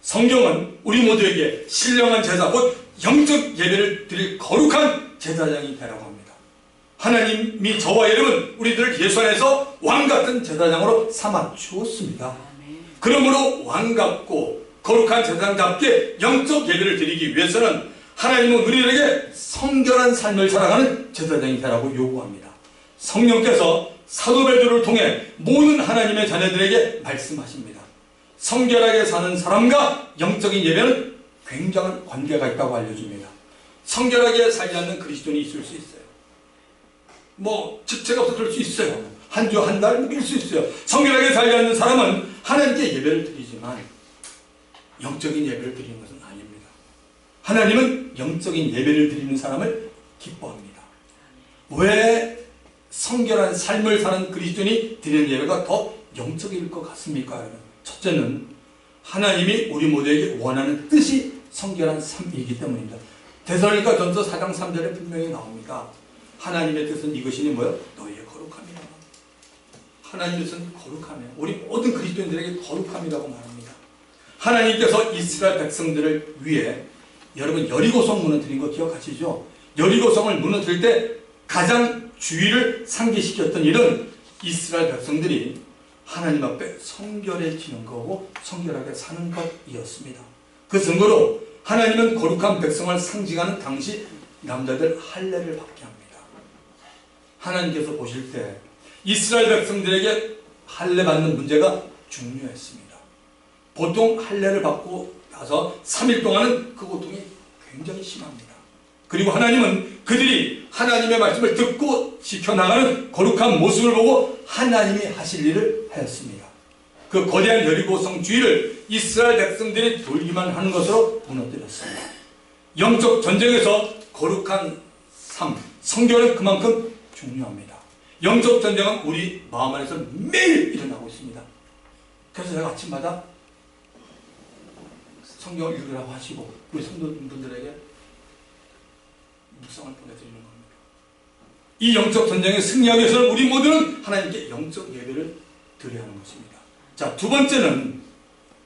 Speaker 1: 성경은 우리 모두에게 신령한 제사 곧 영적 예배를 드릴 거룩한 제사장이 되라고 합니다. 하나님이 저와 여러분 우리들을 예수 안에서 왕같은 제사장으로 삼아 주었습니다. 그러므로 왕같고 거룩한 제사장답게 영적 예배를 드리기 위해서는 하나님은 우리들에게 성결한 삶을 살아가는 제사장이 되라고 요구합니다. 성령께서 사도 베드로를 통해 모든 하나님의 자녀들에게 말씀하십니다. 성결하게 사는 사람과 영적인 예배는 굉장한 관계가 있다고 알려줍니다. 성결하게 살지 않는 그리스도인이 있을 수 있어요. 직책이 없어 그럴 수 있어요. 한 주 한 달 묵일 수 있어요. 성결하게 살지 않는 사람은 하나님께 예배를 드리지만 영적인 예배를 드리는 것은 아닙니다. 하나님은 영적인 예배를 드리는 사람을 기뻐합니다. 왜 성결한 삶을 사는 그리스도인이 드리는 예배가 더 영적일 것 같습니까? 여러분? 첫째는 하나님이 우리 모두에게 원하는 뜻이 성결한 삶이기 때문입니다. 데살로니가 전서 4장 3절에 분명히 나옵니다. 하나님의 뜻은 이것이니 뭐요? 너희의 거룩함이라. 하나님의 뜻은 거룩함이에요. 우리 모든 그리스도인들에게 거룩함이라고 말합니다. 하나님께서 이스라엘 백성들을 위해 여러분 여리고성 무너뜨린 거 기억하시죠? 여리고성을 무너뜨릴 때 가장 주의를 상기시켰던 일은 이스라엘 백성들이 하나님 앞에 성결해지는 거고 성결하게 사는 것이었습니다. 그 증거로 하나님은 거룩한 백성을 상징하는 당시 남자들 할례를 받게 합니다. 하나님께서 보실 때 이스라엘 백성들에게 할례 받는 문제가 중요했습니다. 보통 할례를 받고 나서 3일 동안은 그 고통이 굉장히 심합니다. 그리고 하나님은 그들이 하나님의 말씀을 듣고 지켜나가는 거룩한 모습을 보고 하나님이 하실 일을 하였습니다. 그 거대한 여리고성 주위를 이스라엘 백성들이 돌기만 하는 것으로 무너뜨렸습니다. 영적 전쟁에서 거룩한 삶, 성결은 그만큼 중요합니다. 영적 전쟁은 우리 마음 안에서 매일 일어나고 있습니다. 그래서 제가 아침마다 성경을 읽으라고 하시고 우리 성도분들에게 묵상을 보내드리는 겁니다. 이 영적 전쟁에 승리하기 위해서는 우리 모두는 하나님께 영적 예배를 드려야 하는 것입니다. 자, 두 번째는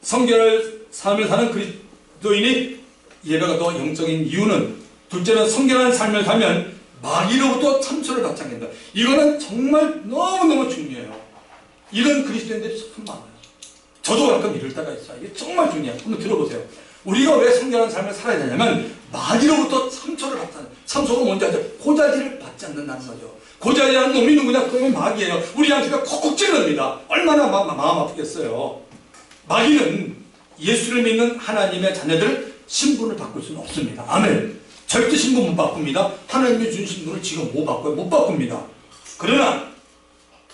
Speaker 1: 성결한 삶을 사는 그리스도인이 예배가 더 영적인 이유는 둘째는 성결한 삶을 살면 마귀로부터 참소를 받지 않는다. 이거는 정말 너무너무 중요해요. 이런 그리스도인들이 참 많아요. 저도 가끔 이럴 때가 있어요. 이게 정말 중요해요. 한번 들어보세요. 우리가 왜 성결한 삶을 살아야 되냐면 마귀로부터 참소를 받잖아요. 참소가 뭔지 아죠? 고자질을 받지 않는다는 거죠. 고자질하는 놈이 누구냐? 그러면 마귀예요. 우리 양치가 콕콕 찔릅니다. 얼마나 마음 아프겠어요. 마귀는 예수를 믿는 하나님의 자녀들 신분을 바꿀 수는 없습니다. 아멘. 절대 신분 못 바꿉니다. 하나님이 준 신분을 지금 못 바꿔요. 못 바꿉니다. 그러나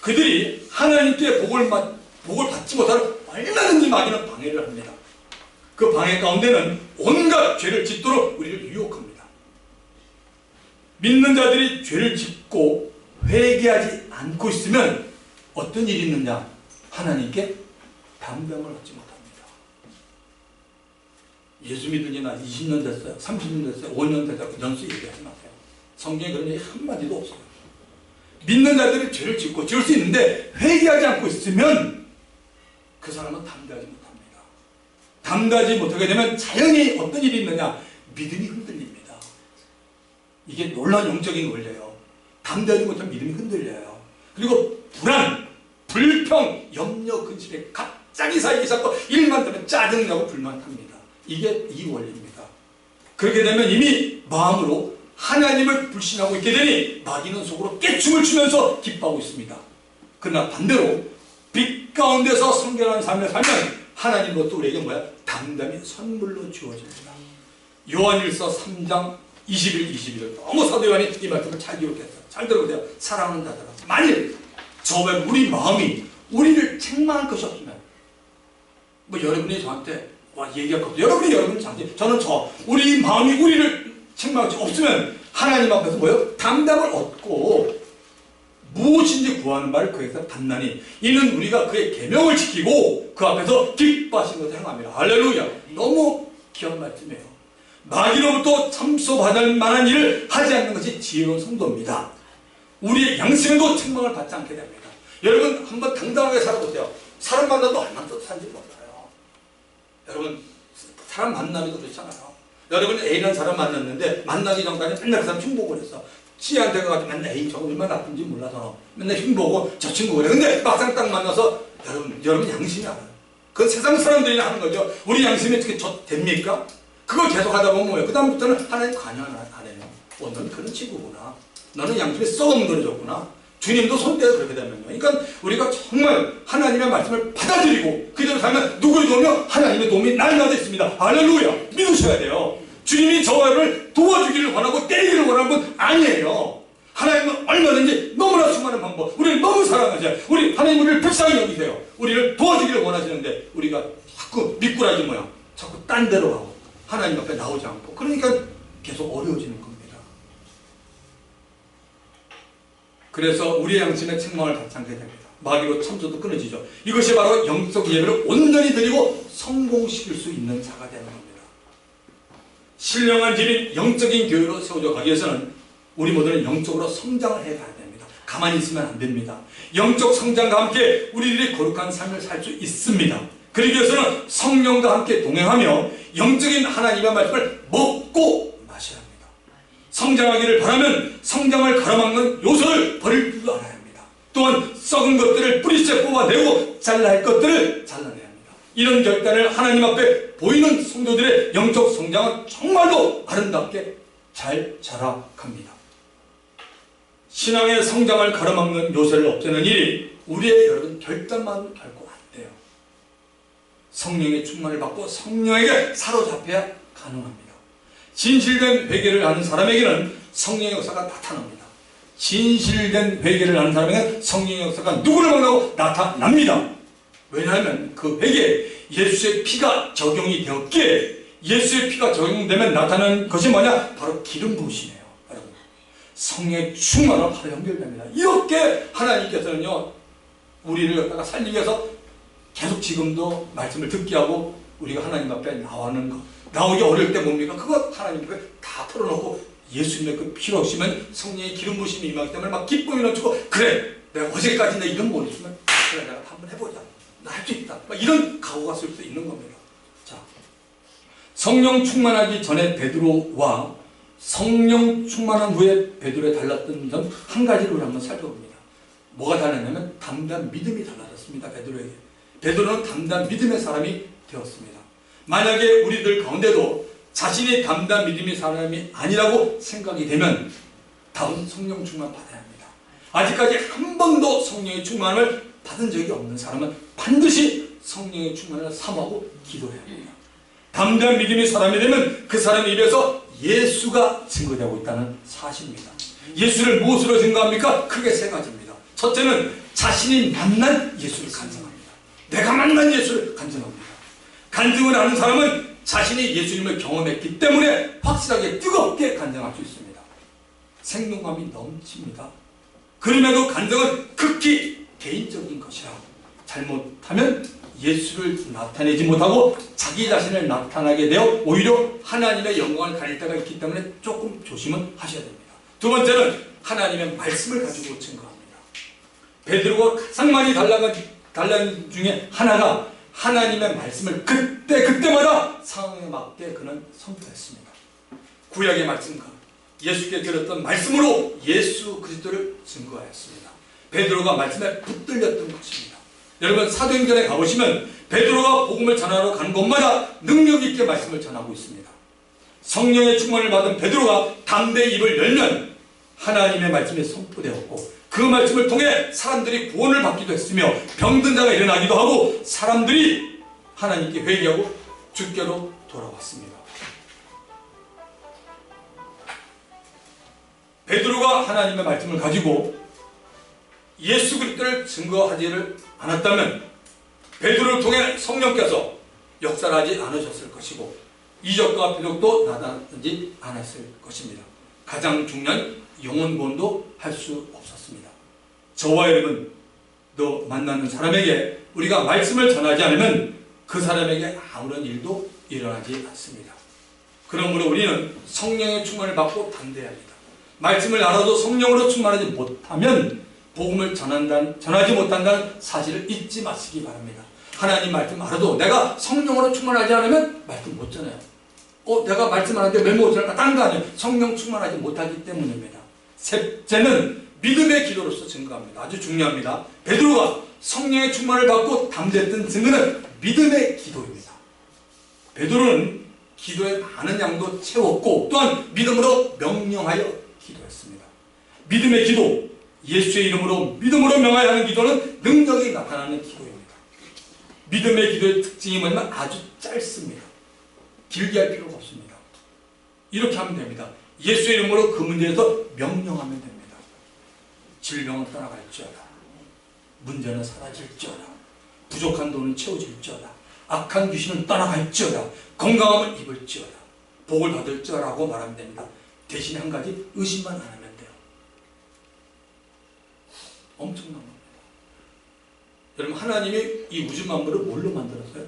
Speaker 1: 그들이 하나님께 복을 받지 못하는 얼마든지 마귀는 방해를 합니다. 그 방해 가운데는 온갖 죄를 짓도록 우리를 유혹합니다. 믿는 자들이 죄를 짓고 회개하지 않고 있으면 어떤 일이 있느냐? 하나님께 담병을 얻지 못합니다. 예수 믿은 지나 20년 됐어요. 30년 됐어요. 5년 됐어요. 연수 얘기하지 마세요. 성경에 그런 얘기 한마디도 없어요. 믿는 자들이 죄를 짓고 지을 수 있는데 회개하지 않고 있으면 그 사람은 담대하지 못합니다. 담대하지 못하게 되면 자연히 어떤 일이 있느냐? 믿음이 흔들립니다. 이게 놀라운 영적인 원리예요. 담대하지 못하면 믿음이 흔들려요. 그리고 불안, 불평, 염려, 근심에 갑자기 쌓이기 시작하고 일만 되면 짜증나고 불만합니다. 이게 이 원리입니다. 그렇게 되면 이미 마음으로 하나님을 불신하고 있게 되니 마귀는 속으로 깨춤을 추면서 기뻐하고 있습니다. 그러나 반대로 빛 가운데서 성결한 삶을 살면 하나님으로부터 우리에게 담담이 선물로 주어집니다. 요한일서 3장 21, 22절 너무 사도 요한이 이 말씀을 잘 기록했어요. 잘 들어보세요. 사랑하는 자들아, 만일 저와 우리 마음이 우리를 책망할 것이 없으면 여러분이 저한테 얘기할 것도 여러분이 저한테 저는 우리 마음이 우리를 책망할 것이 없으면 하나님 앞에서 담담을 얻고 무엇인지 구하는 바를 그에서 받나니 이는 우리가 그의 계명을 지키고 그 앞에서 기뻐하신 것을 행함이라. 할렐루야. 너무 귀한 말씀이에요. 마귀로부터 참소받을 만한 일을 하지 않는 것이 지혜로운 성도입니다. 우리의 양심에도 책망을 받지 않게 됩니다. 여러분 한번 당당하게 살아보세요. 사람 만나도 얼마나 또 산지 몰라요. 여러분 사람 만나기도 그렇잖아요. 여러분 A라는 사람 만났는데 만나기 전까지 맨날 그 사람 흉보고 그랬어. C한테 가가지고 맨날 에이 저거 얼마나 나쁜지 몰라서 맨날 흉보고 저 친구 그래. 근데 막상 딱 만나서 여러분 양심이 알아요. 그건 세상 사람들이 하는 거죠. 우리 양심이 어떻게 됩니까? 그걸 계속 하다 보면 뭐예요? 그 다음부터는 하나님 관여 안 해요. 너는 그런 친구구나. 너는 양심이 썩어물어졌구나. 주님도 손대요. 그렇게 되면요. 그러니까 우리가 정말 하나님의 말씀을 받아들이고 그대로 살면 누구의 도움이요? 하나님의 도움이 날마다 있습니다. 할렐루야. 믿으셔야 돼요. 주님이 저를 도와주기를 원하고 때리기를 원하는 분 아니에요. 하나님은 얼마든지 너무나 수많은 방법, 우리를 너무 사랑하세요. 우리 하나님 우리를 불쌍히 여기세요. 우리를 도와주기를 원하시는데 우리가 자꾸 미꾸라지 모양 자꾸 딴 데로 가고 하나님 앞에 나오지 않고 그러니까 계속 어려워지는 겁니다. 그래서 우리의 양심에 책망을 받지 않게 됩니다. 마귀로 참소도 끊어지죠. 이것이 바로 영적 예배를 온전히 드리고 성공시킬 수 있는 자가 되는 겁니다. 신령한 길인 영적인 교회로 세워져 가기 위해서는 우리 모두는 영적으로 성장을 해가야 됩니다. 가만히 있으면 안 됩니다. 영적 성장과 함께 우리들이 거룩한 삶을 살 수 있습니다. 그러기 위해서는 성령과 함께 동행하며 영적인 하나님의 말씀을 먹고 마셔야 합니다. 성장하기를 바라면 성장을 가로막는 요소를 버릴 줄도 알아야 합니다. 또한 썩은 것들을 뿌리째 뽑아내고 잘라야 할 것들을 잘라내야 합니다. 이런 결단을 하나님 앞에 보이는 성도들의 영적 성장은 정말로 아름답게 잘 자라갑니다. 신앙의 성장을 가로막는 요새를 없애는 일이 우리의 여러분 결단만으로 결코 안 돼요. 성령의 충만을 받고 성령에게 사로잡혀야 가능합니다. 진실된 회개를 하는 사람에게는 성령의 역사가 나타납니다. 진실된 회개를 하는 사람에게는 성령의 역사가 누구를 만나고 나타납니다. 왜냐하면 그 회개에 예수의 피가 적용이 되었기에 예수의 피가 적용되면 나타나는 것이 뭐냐? 바로 기름 부으심이에요. 여러분. 성령의 충만으로 바로 연결됩니다. 이렇게 하나님께서는요 우리를 갖다가 살리기 위해서 계속 지금도 말씀을 듣게 하고 우리가 하나님 앞에 나오는 것 나오기 어려울 때 뭡니까? 그거 하나님 앞에 다 털어놓고 예수님의 그 피로 없이면 성령의 기름 부으심이 임하기 때문에 막 기쁨이 넘치고 그래 내가 어제까지 내 이런 못 했으면 그래 내가 한번 해보자 나 할 수 있다 막 이런 각오가 쓸 수 있는 겁니다. 자, 성령 충만하기 전에 베드로와 성령 충만한 후에 베드로에 달랐던 점 한 가지를 우리 한번 살펴봅니다. 뭐가 달랐냐면 담대한 믿음이 달라졌습니다. 베드로에게. 베드로는 담대한 믿음의 사람이 되었습니다. 만약에 우리들 가운데도 자신이 담대한 믿음의 사람이 아니라고 생각이 되면 다음 성령 충만 받아야 합니다. 아직까지 한 번도 성령의 충만을 받은 적이 없는 사람은 반드시 성령의 충만을 사모하고 기도해야 합니다. 담대한 믿음의 사람이 되면 그 사람의 입에서 예수가 증거되고 있다는 사실입니다. 예수를 무엇으로 증거합니까? 크게 세 가지입니다. 첫째는 자신이 만난 예수를 간증합니다. 내가 만난 예수를 간증합니다. 간증을 하는 사람은 자신이 예수님을 경험했기 때문에 확실하게 뜨겁게 간증할 수 있습니다. 생동감이 넘칩니다. 그럼에도 간증은 극히 개인적인 것이라 잘못하면 예수를 나타내지 못하고 자기 자신을 나타나게 되어 오히려 하나님의 영광을 가릴 때가 있기 때문에 조금 조심은 하셔야 됩니다. 두 번째는 하나님의 말씀을 가지고 증거합니다. 베드로가 가장 많이 달란 중에 하나가 하나님의 말씀을 그때마다 상황에 맞게 그는 선포했습니다. 구약의 말씀과 예수께 드렸던 말씀으로 예수 그리스도를 증거하였습니다. 베드로가 말씀에 붙들렸던 것입니다. 여러분 사도행전에 가보시면 베드로가 복음을 전하러 간 곳마다 능력 있게 말씀을 전하고 있습니다. 성령의 충만을 받은 베드로가 담대히 입을 열면 하나님의 말씀이 선포되었고 그 말씀을 통해 사람들이 구원을 받기도 했으며 병든 자가 일어나기도 하고 사람들이 하나님께 회개하고 주께로 돌아왔습니다. 베드로가 하나님의 말씀을 가지고 예수 그리스도를 증거하지를 않았다면 베드로를 통해 성령께서 역사를 하지 않으셨을 것이고 이적과 표적도 나타나지 않았을 것입니다. 가장 중요한 영혼 구원도 할 수 없었습니다. 저와 여러분도 만나는 사람에게 우리가 말씀을 전하지 않으면 그 사람에게 아무런 일도 일어나지 않습니다. 그러므로 우리는 성령의 충만을 받고 담대해야 합니다. 말씀을 알아도 성령으로 충만하지 못하면 복음을 전하지 못한다는 사실을 잊지 마시기 바랍니다. 하나님 말씀 알아도 내가 성령으로 충만하지 않으면 말씀 못 전해요. 내가 말씀 하는데 왜 못 전할까? 다른 거 아니에요. 성령 충만하지 못하기 때문입니다. 셋째는 믿음의 기도로서 증거합니다. 아주 중요합니다. 베드로가 성령의 충만을 받고 담대했던 증거는 믿음의 기도입니다. 베드로는 기도의 많은 양도 채웠고 또한 믿음으로 명령하여 기도했습니다. 믿음의 기도, 예수의 이름으로 믿음으로 명하여 하는 기도는 능력이 나타나는 기도입니다. 믿음의 기도의 특징이 뭐냐면 아주 짧습니다. 길게 할 필요가 없습니다. 이렇게 하면 됩니다. 예수의 이름으로 그 문제에서 명령하면 됩니다. 질병은 떠나갈지어다. 문제는 사라질지어다. 부족한 돈은 채워질지어다. 악한 귀신은 떠나갈지어다. 건강함을 입을지어다. 복을 받을지어라고 말하면 됩니다. 대신에 한 가지 의심만 안 하면 돼요. 엄청난 겁니다. 여러분 하나님이 이 우주 만물을 뭘로 만들었어요?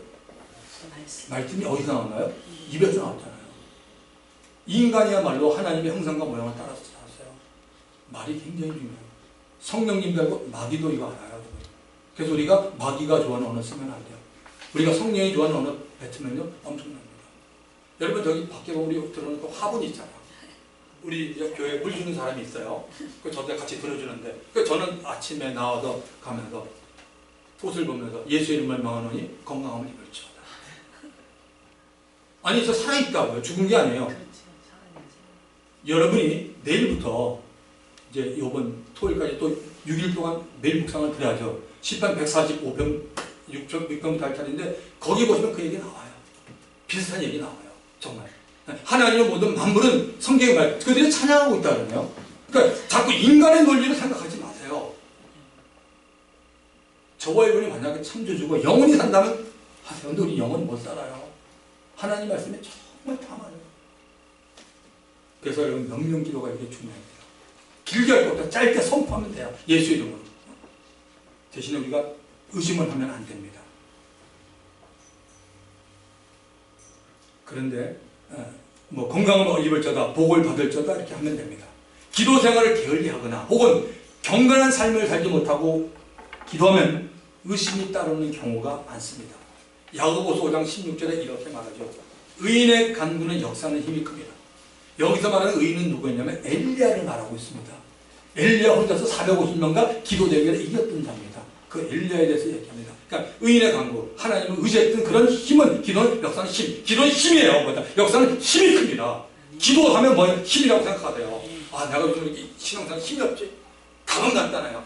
Speaker 1: 말씀이 어디서 나왔나요? 입에서 나왔잖아요. 인간이야말로 하나님의 형상과 모양을 따라서 살았어요. 말이 굉장히 중요해요. 성령님도 알고 마귀도 이거 알아요. 그래서 우리가 마귀가 좋아하는 언어 쓰면 안 돼요. 우리가 성령이 좋아하는 언어 뱉으면요 엄청납니다. 여러분 저기 밖에 보면 우리 들어오는 화분 있잖아요. 우리 교회에 물 주는 사람이 있어요. 그 저한테 같이 들어주는데 저는 아침에 나와서 가면서 옷을 보면서 예수 이름을 명하노니 건강함을 입을지어다. 아니 저 살아있다고요. 죽은 게 아니에요. 여러분이 내일부터 이제 이번 토요일까지 또 6일 동안 매일 묵상을 드려야죠. 시편 145편 6편부터 할 차례인데 거기 보시면 그 얘기 나와요. 비슷한 얘기 나와요. 정말 하나님의 모든 만물은 성경에 말 그들이 찬양하고 있다는요. 그러니까 자꾸 인간의 논리를 생각하지 마세요. 저와 여러분이 만약에 창조주고 영원히 산다면 하세요. 근데 우리 영원히 못 살아요. 하나님 말씀에 정말 다 맞아요. 그래서 여러분 명령 기도가 이게 중요합니다. 길게 할 것보다 짧게 선포하면 돼요. 예수 이름으로. 대신에 우리가 의심을 하면 안 됩니다. 그런데 뭐 건강을 입을저다 복을 받을저다 이렇게 하면 됩니다. 기도 생활을 게을리하거나 혹은 경건한 삶을 살지 못하고 기도하면 의심이 따르는 경우가 많습니다. 야고보서 5장 16절에 이렇게 말하죠. 의인의 간구는 역사하는 힘이 큽니다. 여기서 말하는 의인은 누구였냐면 엘리야를 말하고 있습니다. 엘리야 혼자서 450명과 기도 대결에 이겼던 자입니다. 그 엘리야에 대해서 얘기합니다. 그러니까 의인의 간구, 하나님을 의지했던 그런 힘은 기도는 역사는 힘, 기도는 힘이에요. 역사는 힘이 큽니다. 기도하면 뭐예요? 힘이라고 생각하세요. 아 내가 요즘 이렇게 신앙생활 힘이 없지? 답은 간단해요.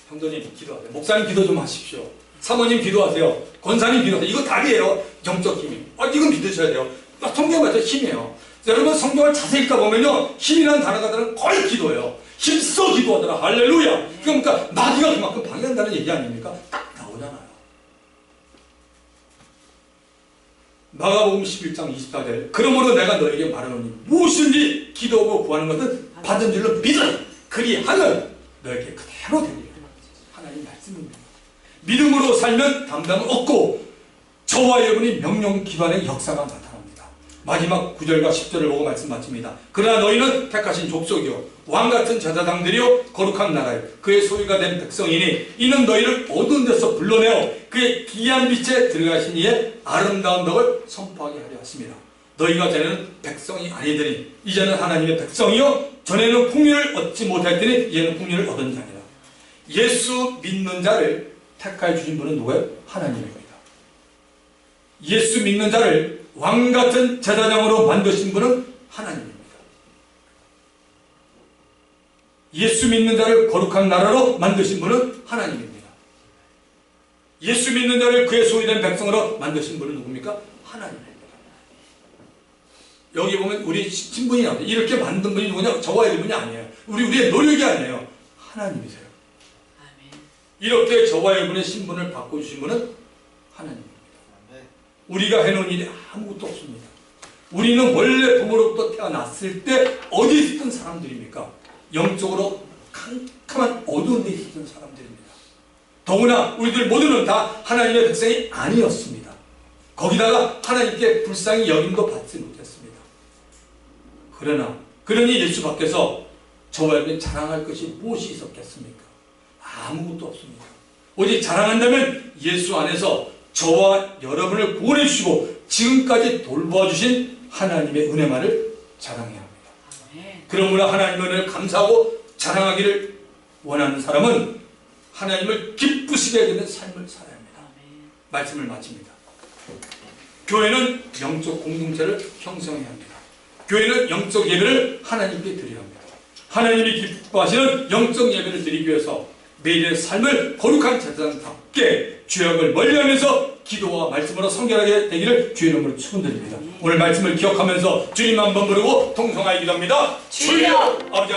Speaker 1: 형제님 기도하세요. 목사님 기도 좀 하십시오. 사모님 기도하세요. 권사님 기도하세요. 이거 답이에요. 영적 힘이. 이건 믿으셔야 돼요. 성경 맞죠? 힘이에요. 여러분 성경을 자세히 읽어보면요. 힘이라는 단어가 거의 기도예요. 힘써 기도하더라. 할렐루야. 그러니까 마귀가 그만큼 방해한다는 얘기 아닙니까? 딱 나오잖아요. 마가복음 11장 24절 그러므로 내가 너에게 말하노니 무엇인지 기도하고 구하는 것은 받은 줄로 믿으라. 그리하면 너에게 그대로 되리라. 하나님 말씀입니다. 믿음으로 살면 담담을 얻고 저와 여러분이 명령 기반의 역사가 나타납니다. 마지막 9절과 10절을 보고 말씀 마칩니다. 그러나 너희는 택하신 족속이요 왕같은 제사장들이요 거룩한 나라요 그의 소유가 된 백성이니 이는 너희를 어두운 데서 불러내어 그의 기이한 빛에 들어가신 이의 아름다운 덕을 선포하게 하려 하십니다. 너희가 전에는 백성이 아니더니 이제는 하나님의 백성이요 전에는 풍요를 얻지 못했더니 이제는 풍요를 얻은 자니라. 예수 믿는 자를 택하여 주신 분은 누구예요? 하나님입니다. 예수 믿는 자를 왕같은 제사장으로 만드신 분은 하나님입니다. 예수 믿는 자를 거룩한 나라로 만드신 분은 하나님입니다. 예수 믿는 자를 그의 소유된 백성으로 만드신 분은 누굽니까? 하나님입니다. 여기 보면 우리 신분이 나옵니다. 이렇게 만든 분이 누구냐? 저와 여러분이 아니에요. 우리의 노력이 아니에요. 하나님이세요. 이렇게 저와 여러분의 신분을 바꿔주신 분은 하나님입니다. 우리가 해놓은 일이 아무것도 없습니다. 우리는 원래 부모로부터 태어났을 때 어디 있던 사람들입니까? 영적으로 캄캄한 어두운 데 있었던 사람들입니다. 더구나 우리들 모두는 다 하나님의 백성이 아니었습니다. 거기다가 하나님께 불쌍히 여김도 받지 못했습니다. 그러니 예수 밖에서 저와 여러분이 자랑할 것이 무엇이 있었겠습니까? 아무것도 없습니다. 오직 자랑한다면 예수 안에서 저와 여러분을 구원해 주시고 지금까지 돌보아 주신 하나님의 은혜만을 자랑해야 합니다. 그러므로 하나님의 은혜를 감사하고 자랑하기를 원하는 사람은 하나님을 기쁘시게 되는 삶을 살아야 합니다. 말씀을 마칩니다. 교회는 영적 공동체를 형성해야 합니다. 교회는 영적 예배를 하나님께 드려야 합니다. 하나님이 기뻐하시는 영적 예배를 드리기 위해서 매일의 삶을 거룩한 제사장답게 죄악을 멀리하면서 기도와 말씀으로 성결하게 되기를 주의 이름으로 축원드립니다. 오늘 말씀을 기억하면서 주님 한번 부르고 통성하여 기도합니다. 주여 아버지